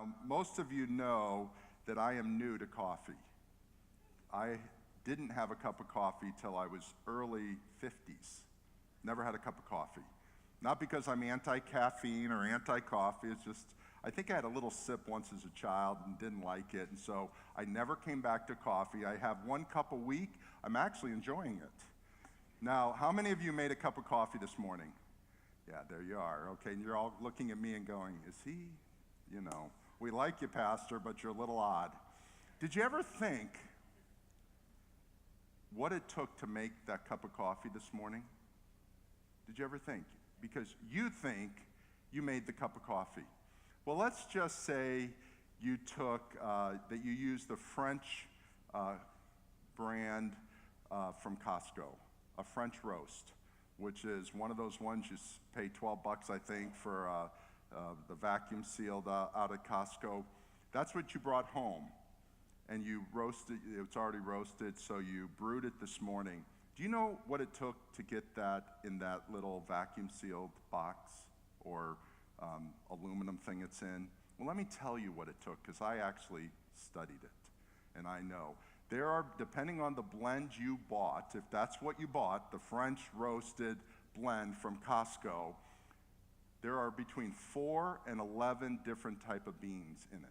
Now, most of you know that I am new to coffee. I didn't have a cup of coffee till I was early 50s. Never had a cup of coffee. Not because I'm anti-caffeine or anti-coffee, it's just, I think I had a little sip once as a child and didn't like it, and so I never came back to coffee. I have 1 cup a week. I'm actually enjoying it. Now, how many of you made a cup of coffee this morning? Yeah, there you are. Okay, and you're all looking at me and going, is he, we like you, Pastor, but you're a little odd. Did you ever think what it took to make that cup of coffee this morning? Did you ever think? Because you think you made the cup of coffee. Well, let's just say you took, that you used the French brand from Costco, a French roast, which is one of those ones you pay 12 bucks, I think, for the vacuum sealed out at Costco. That's what you brought home, and you roasted, it's already roasted, so you brewed it this morning. Do you know what it took to get that in that little vacuum sealed box or aluminum thing it's in? Well, let me tell you what it took, because I actually studied it, and I know. There are, depending on the blend you bought, if that's what you bought, the French roasted blend from Costco, there are between 4 and 11 different type of beans in it.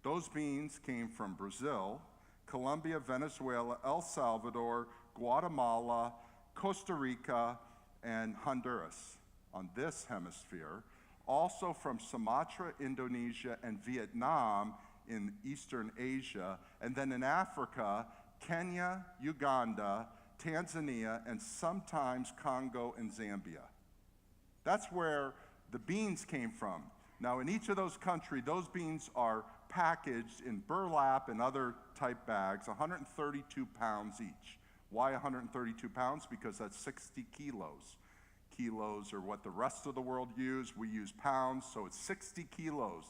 Those beans came from Brazil, Colombia, Venezuela, El Salvador, Guatemala, Costa Rica, and Honduras on this hemisphere. Also from Sumatra, Indonesia, and Vietnam in Eastern Asia. And then in Africa, Kenya, Uganda, Tanzania, and sometimes Congo and Zambia. That's where the beans came from. Now, in each of those countries, those beans are packaged in burlap and other type bags, 132 pounds each. Why 132 pounds? Because that's 60 kilos. Kilos are what the rest of the world use. We use pounds, so it's 60 kilos.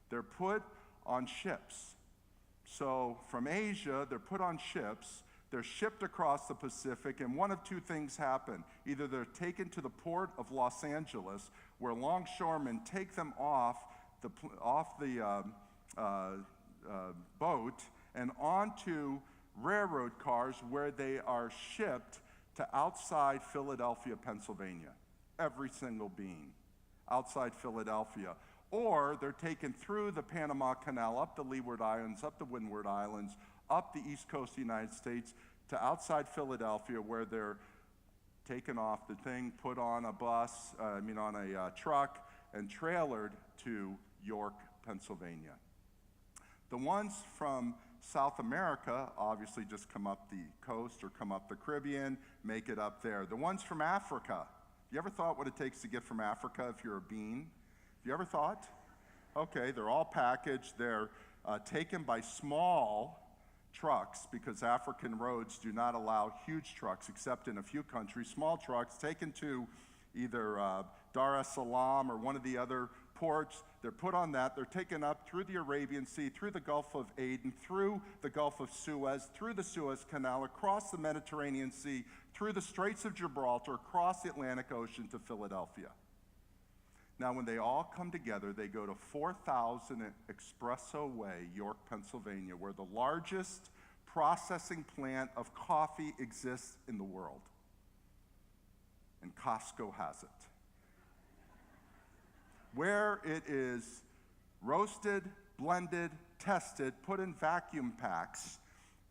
They're put on ships. So from Asia, they're put on ships. They're shipped across the Pacific, and one of two things happen. Either they're taken to the port of Los Angeles, where longshoremen take them off the boat and onto railroad cars where they are shipped to outside Philadelphia, Pennsylvania. Every single bean outside Philadelphia. Or they're taken through the Panama Canal, up the Leeward Islands, up the Windward Islands, up the east coast of the United States to outside Philadelphia, where they're taken off the thing, put on a bus, on a truck, and trailered to York, Pennsylvania. The ones from South America obviously just come up the coast or come up the Caribbean, make it up there. The ones from Africa, you ever thought what it takes to get from Africa if you're a bean? You ever thought? Okay, they're all packaged. They're taken by small trucks, because African roads do not allow huge trucks except in a few countries. Small trucks taken to either Dar es Salaam or one of the other ports. They're put on that. They're taken up through the Arabian Sea, through the Gulf of Aden, through the Gulf of Suez, through the Suez Canal, across the Mediterranean Sea, through the Straits of Gibraltar, across the Atlantic Ocean to Philadelphia. Now, when they all come together, they go to 4000 Espresso Way, York, Pennsylvania, where the largest processing plant of coffee exists in the world. And Costco has it. Where it is roasted, blended, tested, put in vacuum packs,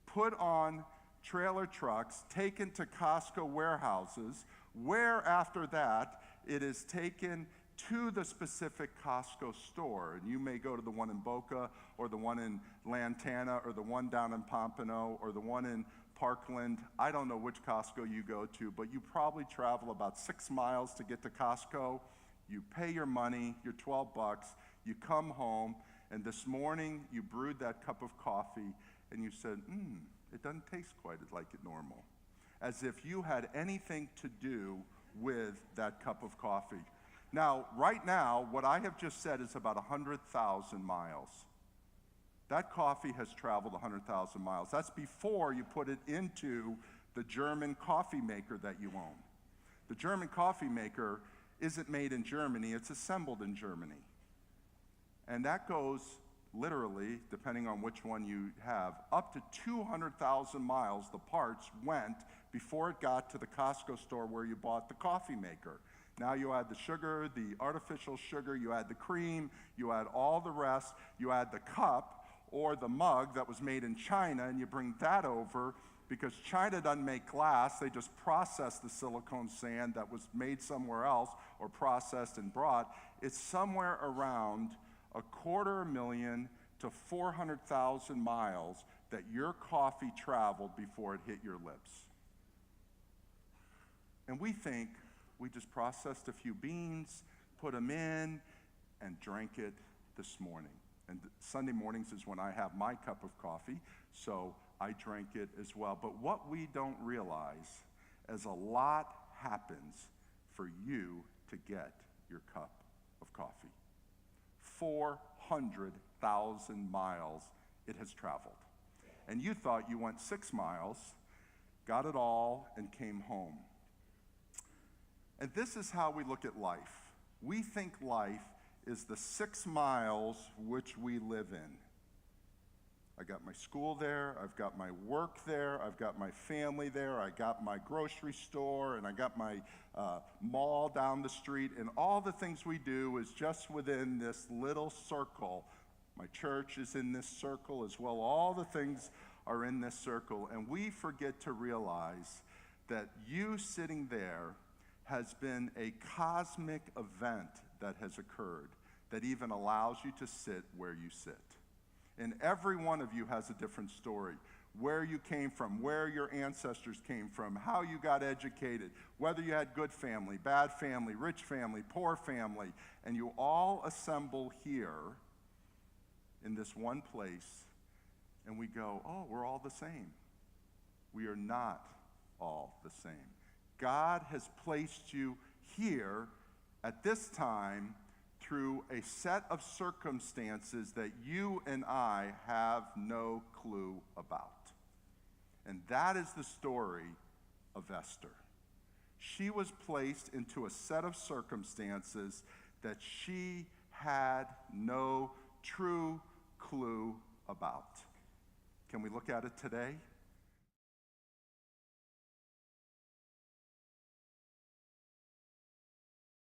put on trailer trucks, taken to Costco warehouses, where after that it is taken to the specific Costco store. And you may go to the one in Boca, or the one in Lantana, or the one down in Pompano, or the one in Parkland. I don't know which Costco you go to, but you probably travel about 6 miles to get to Costco. You pay your money, your 12 bucks, you come home, and this morning you brewed that cup of coffee, and you said, it doesn't taste quite like it normal. As if you had anything to do with that cup of coffee. Now, right now, what I have just said is about 100,000 miles. That coffee has traveled 100,000 miles. That's before you put it into the German coffee maker that you own. The German coffee maker isn't made in Germany, it's assembled in Germany. And that goes literally, depending on which one you have, up to 200,000 miles the parts went before it got to the Costco store where you bought the coffee maker. Now you add the sugar, the artificial sugar, you add the cream, you add all the rest, you add the cup or the mug that was made in China, and you bring that over because China doesn't make glass, they just process the silicone sand that was made somewhere else or processed and brought. It's somewhere around 250,000 to 400,000 miles that your coffee traveled before it hit your lips. And we think we just processed a few beans, put them in, and drank it this morning. And Sunday mornings is when I have my cup of coffee, so I drank it as well. But what we don't realize is a lot happens for you to get your cup of coffee. 400,000 miles it has traveled. And you thought you went 6 miles, got it all, and came home. And this is how we look at life. We think life is the 6 miles which we live in. I got my school there, I've got my work there, I've got my family there, I got my grocery store, and I got my mall down the street, and all the things we do is just within this little circle. My church is in this circle as well. All the things are in this circle, and we forget to realize that you sitting there has been a cosmic event that has occurred that even allows you to sit where you sit. And every one of you has a different story. Where you came from, where your ancestors came from, how you got educated, whether you had good family, bad family, rich family, poor family, and you all assemble here in this one place, and we go, oh, we're all the same. We are not all the same. God has placed you here at this time through a set of circumstances that you and I have no clue about. And that is the story of Esther. She was placed into a set of circumstances that she had no true clue about. Can we look at it today?